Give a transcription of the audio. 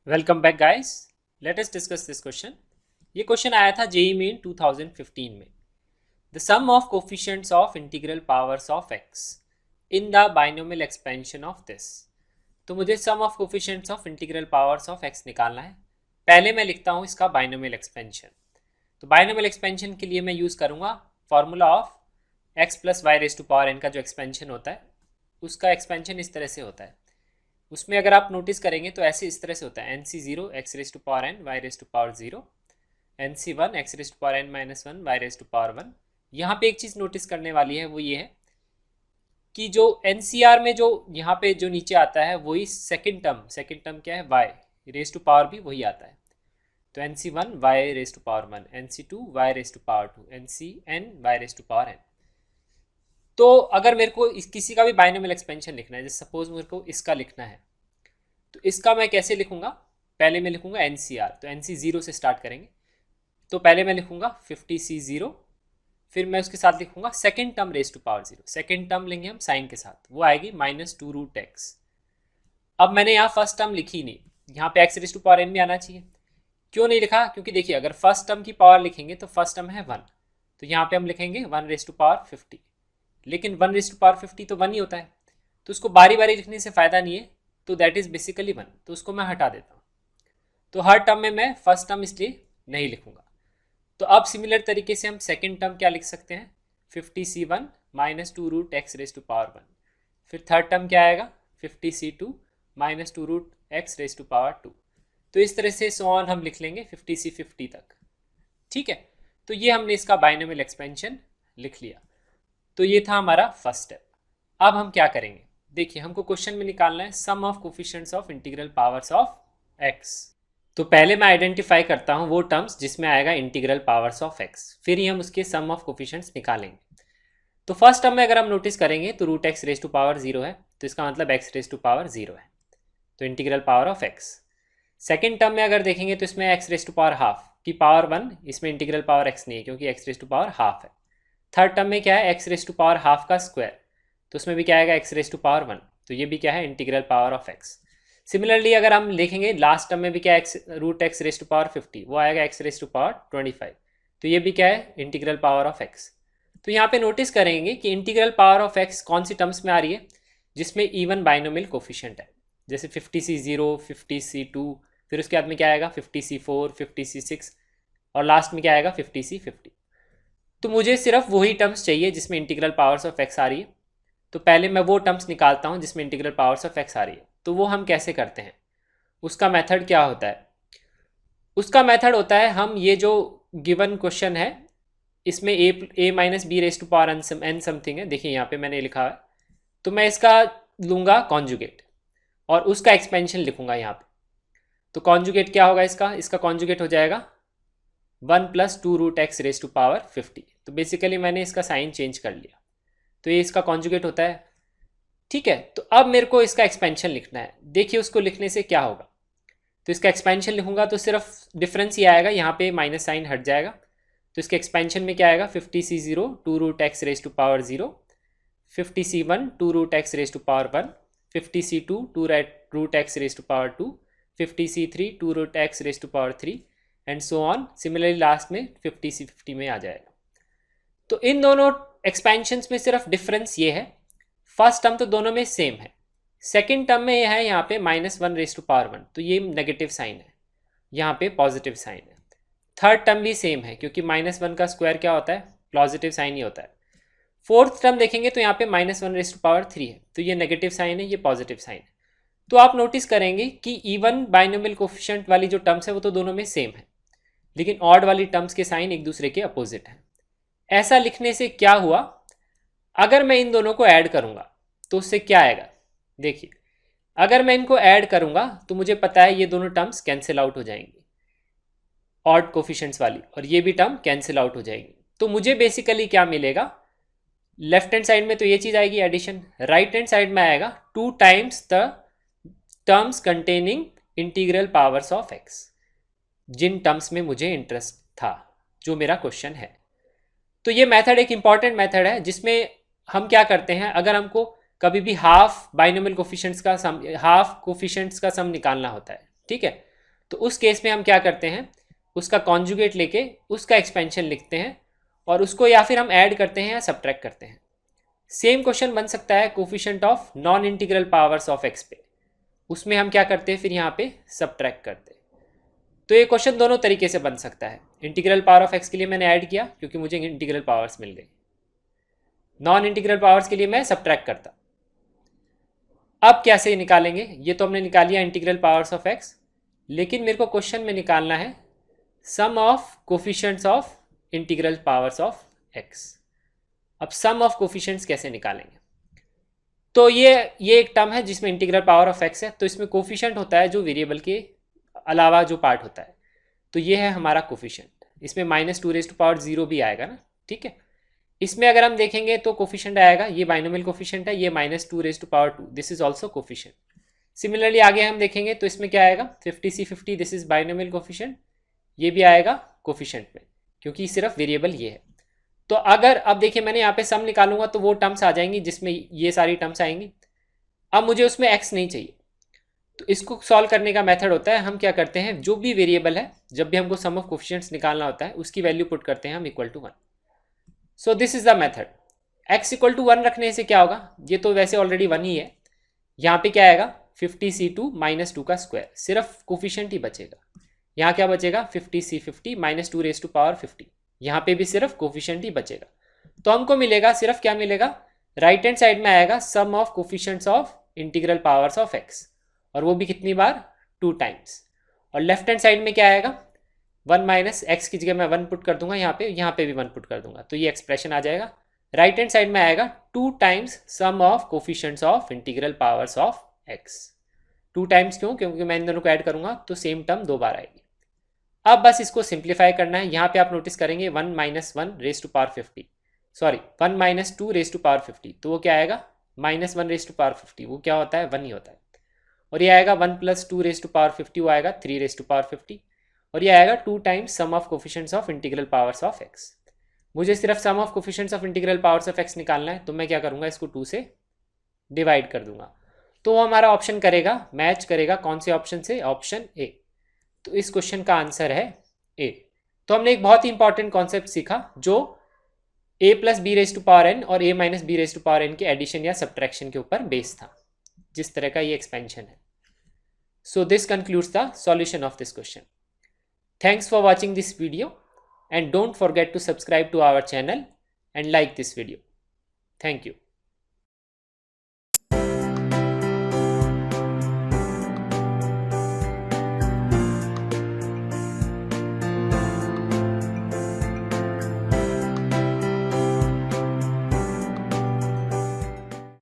Welcome back guys. Let us discuss this question. ये question आया था जेईई मेन 2015 में। The sum of coefficients of integral powers of x in the binomial expansion of this. तो मुझे sum of coefficients of integral powers of x निकालना है। पहले मैं लिखता हूँ इसका बाइनोमियल एक्सपेंशन। तो बाइनोमियल एक्सपेंशन के लिए मैं यूज़ करूँगा formula of x plus y raise to power n का जो एक्सपेंशन होता है उसका एक्सपेंशन इस तरह से होता है। उसमें अगर आप नोटिस करेंगे तो ऐसे इस तरह से होता है n C zero x raise to power n y raise to power zero, n C one x raise to power n minus one y raise to power one. यहाँ पे एक चीज़ नोटिस करने वाली है, वो ये है कि जो एन सी आर में जो यहाँ पे जो नीचे आता है वही सेकेंड टर्म क्या है, वाई रेज टू पावर भी वही आता है। तो n C one y raise to power one, n C two y raise to power two, n C n y raise to power n. तो अगर मेरे को किसी का भी बाइनोमियल एक्सपेंशन लिखना है, जैसे सपोज मेरे को इसका लिखना है, तो इसका मैं कैसे लिखूंगा? पहले मैं लिखूंगा एन सी आर, तो एन सी जीरो से स्टार्ट करेंगे। तो पहले मैं लिखूंगा 50 C0, फिर मैं उसके साथ लिखूंगा second term raise to power zero. Second term लेंगे हम साइन के साथ, वो आएगी -2√x। अब मैंने यहाँ फर्स्ट टर्म लिखी नहीं, यहाँ पे x raise to power n भी आना चाहिए। क्यों नहीं लिखा? क्योंकि देखिए अगर फर्स्ट टर्म की पावर लिखेंगे तो फर्स्ट टर्म है 1, तो यहाँ पे हम लिखेंगे 1 रेज टू पावर 50। लेकिन 1 रेज टू पावर 50 तो 1 ही होता है, तो उसको बारी बारी लिखने से फ़ायदा नहीं है, तो दैट इज़ बेसिकली 1, तो उसको मैं हटा देता हूँ। तो हर टर्म में मैं फर्स्ट टर्म इसलिए नहीं लिखूंगा। तो अब सिमिलर तरीके से हम सेकेंड टर्म क्या लिख सकते हैं, 50C1 -2√x raise to power 1। फिर थर्ड टर्म क्या आएगा, 50C2 -2√x raise to power 2। तो इस तरह से सो ऑन हम लिख लेंगे 50C50 तक। ठीक है, तो ये हमने इसका बाइनोमियल एक्सपेंशन लिख लिया। तो ये था हमारा फर्स्ट स्टेप। अब हम क्या करेंगे, देखिए हमको क्वेश्चन में निकालना है sum of coefficients of integral powers of x. तो पहले मैं आइडेंटिफाई करता हूँ वो टर्म्स जिसमें आएगा इंटीग्रल पावर्स ऑफ एक्स, फिर ही हम उसके सम ऑफ कोफिशिएंट्स निकालेंगे। तो फर्स्ट टर्म में अगर हम नोटिस करेंगे तो root x raise to power zero है, तो इसका मतलब x raise to power zero है, तो integral power of x. Second term में अगर देखेंगे तो इसमें x raise to power half की पावर 1, इसमें इंटीग्रल पावर एक्स नहीं है क्योंकि x raise to power half है। थर्ड टर्म में क्या है, x raise to power half का स्क्वायर, तो उसमें भी क्या आएगा एक्स रेज टू पावर 1, तो ये भी क्या है integral power of x. Similarly अगर हम देखेंगे लास्ट टर्म में भी क्या x root x raise to power 50, वो आएगा एक्स रेज टू पावर 25, तो ये भी क्या है इंटीग्रल पावर ऑफ एक्स। तो यहाँ पे नोटिस करेंगे कि इंटीग्रल पावर ऑफ एक्स कौन सी टर्म्स में आ रही है, जिसमें इवन बाइनोमियल कोफिशिएंट है, जैसे 50C0 50C2, फिर उसके बाद में क्या आएगा 50C4 50C6, और लास्ट में क्या आएगा 50C50। तो मुझे सिर्फ वही टर्म्स चाहिए जिसमें इंटीग्रल पावर्स ऑफ एक्स आ रही है। तो पहले मैं वो टर्म्स निकालता हूँ जिसमें इंटीग्रल पावर्स ऑफ एक्स आ रही है। तो वो हम कैसे करते हैं, उसका मेथड क्या होता है? उसका मेथड होता है, हम ये जो गिवन क्वेश्चन है इसमें a minus b raise to power n something है, देखिए यहाँ पे मैंने लिखा है, तो मैं इसका लूँगा कॉन्जुगेट और उसका एक्सपेंशन लिखूंगा यहाँ पे। तो कॉन्जुगेट क्या होगा इसका, इसका कॉन्जुगेट हो जाएगा 1 + 2√x रेज टू पावर 50। तो बेसिकली मैंने इसका साइन चेंज कर लिया, तो ये इसका कॉन्जुगेट होता है। ठीक है, तो अब मेरे को इसका एक्सपेंशन लिखना है। देखिए उसको लिखने से क्या होगा, तो इसका एक्सपेंशन लिखूंगा तो सिर्फ डिफरेंस ये आएगा, यहाँ पे माइनस साइन हट जाएगा, तो इसके एक्सपेंशन में क्या आएगा 50C0 2√x raise to power 0, 50C1 2√x raise to power 1, 50C2 2√x raise to power 2, 50C3 2√x raise to power 3 and so on. Similarly last में 50C50 में आ जाएगा। तो इन दोनों एक्सपेंशंस में सिर्फ डिफरेंस ये है, फर्स्ट टर्म तो दोनों में सेम है, सेकेंड टर्म में यह है यहाँ पे -1 रेज टू पावर 1, तो ये नेगेटिव साइन है, यहाँ पे पॉजिटिव साइन है। थर्ड टर्म भी सेम है क्योंकि -1 का स्क्वायर क्या होता है, पॉजिटिव साइन ही होता है। फोर्थ टर्म देखेंगे तो यहाँ पे -1 रेज टू पावर 3 है, तो ये नेगेटिव साइन है, ये पॉजिटिव साइन है। तो आप नोटिस करेंगे कि इवन बाइनोमियल कोफिशिएंट वाली जो टर्म्स है वो तो दोनों में सेम है, लेकिन ऑड वाली टर्म्स के साइन एक दूसरे के अपोजिट हैं। ऐसा लिखने से क्या हुआ, अगर मैं इन दोनों को ऐड करूंगा तो उससे क्या आएगा, देखिए अगर मैं इनको ऐड करूंगा तो मुझे पता है ये दोनों टर्म्स कैंसिल आउट हो जाएंगी, ऑड कोफिशिएंट्स वाली, और ये भी टर्म कैंसिल आउट हो जाएंगी। तो मुझे बेसिकली क्या मिलेगा, लेफ्ट हैंड साइड में तो ये चीज़ आएगी एडिशन, राइट हैंड साइड में आएगा 2 times the terms containing integral powers of x, जिन टर्म्स में मुझे इंटरेस्ट था, जो मेरा क्वेश्चन है। तो ये मेथड एक इंपॉर्टेंट मेथड है जिसमें हम क्या करते हैं, अगर हमको कभी भी हाफ बाइनोमियल कोफिशिएंट्स का सम, हाफ कोफिशिएंट्स का सम निकालना होता है, ठीक है, तो उस केस में हम क्या करते हैं, उसका कॉन्जुगेट लेके उसका एक्सपेंशन लिखते हैं और उसको या फिर हम ऐड करते हैं या सब्ट्रैक्ट करते हैं। सेम क्वेश्चन बन सकता है coefficient of non integral powers of x पे, उसमें हम क्या करते हैं फिर यहाँ पे सब्ट्रैक्ट करते हैं। तो ये क्वेश्चन दोनों तरीके से बन सकता है। इंटीग्रल पावर ऑफ एक्स के लिए मैंने ऐड किया क्योंकि मुझे इंटीग्रल पावर्स मिल गई, नॉन इंटीग्रल पावर्स के लिए मैं सब्ट्रैक्ट करता। अब कैसे निकालेंगे, ये तो हमने निकाल लिया इंटीग्रल पावर्स ऑफ एक्स, लेकिन मेरे को क्वेश्चन में निकालना है sum of coefficients of integral powers of x. अब सम ऑफ कोफिशिएंट्स कैसे निकालेंगे, तो ये एक टर्म है जिसमें इंटीग्रल पावर ऑफ एक्स है, तो इसमें कोफिशिएंट होता है जो वेरिएबल के अलावा जो पार्ट होता है, तो ये है हमारा कोफिशिएंट। इसमें -2⁻0 भी आएगा ना, ठीक है। इसमें अगर हम देखेंगे तो कोफिशिएंट आएगा, ये बाइनोमियल कोफिशिएंट है, ये -2⁻2, this is also coefficient. Similarly आगे हम देखेंगे तो इसमें क्या आएगा 50C50, this is binomial coefficient, ये भी आएगा कोफिशिएंट में क्योंकि सिर्फ वेरिएबल ये है। तो अगर अब देखिए मैंने यहाँ पे सम निकालूंगा तो वो टर्म्स आ जाएंगी जिसमें ये सारी टर्म्स आएंगी। अब मुझे उसमें x नहीं चाहिए, तो इसको सॉल्व करने का मेथड होता है, हम क्या करते हैं जो भी वेरिएबल है, जब भी हमको सम ऑफ कोफिशिएंट्स निकालना होता है उसकी वैल्यू पुट करते हैं हम =1। So this is the method. x =1 रखने से क्या होगा, ये तो वैसे ऑलरेडी 1 ही है, यहाँ पे क्या आएगा 50C2 -2 का स्क्वायर, सिर्फ कोफिशिएंट ही बचेगा। यहाँ क्या बचेगा 50C50 -2⁻50, यहाँ पे भी सिर्फ कोफिशिएंट ही बचेगा। तो हमको मिलेगा सिर्फ क्या मिलेगा, राइट हैंड साइड में आएगा sum of coefficients of integral powers of x, और वो भी कितनी बार 2 टाइम्स। और लेफ्ट हैंड साइड में क्या आएगा 1 - x की जगह मैं 1 पुट कर दूंगा, यहाँ पे भी 1 पुट कर दूंगा, तो ये एक्सप्रेशन आ जाएगा। राइट हैंड साइड में आएगा 2 times sum of coefficients of integral powers of x। 2 times क्यों, क्योंकि मैं इन दोनों को ऐड करूंगा तो सेम टर्म 2 बार आएगी। अब बस इसको सिंप्लीफाई करना है। यहाँ पे आप नोटिस करेंगे 1 - 1⁻50, सॉरी 1 - 2⁻50, तो वो क्या आएगा -1⁻50, वो क्या होता है 1 ही होता है। और ये आएगा 1 + 2⁻50, वो आएगा 3⁻50, और ये आएगा 2 times sum of coefficients of integral powers of x. मुझे सिर्फ sum of coefficients of integral powers of x निकालना है, तो मैं क्या करूँगा इसको 2 से डिवाइड कर दूंगा, तो वो हमारा ऑप्शन करेगा, मैच करेगा कौन से ऑप्शन से, ऑप्शन ए। तो इस क्वेश्चन का आंसर है ए। तो हमने एक बहुत ही इंपॉर्टेंट कॉन्सेप्ट सीखा जो a + b⁻n और a - b⁻n के एडिशन या सब्ट्रैक्शन के ऊपर बेस था, जिस तरह का ये एक्सपेंशन है। So this concludes the solution of this question. Thanks for watching this video and don't forget to subscribe to our channel and like this video. Thank you.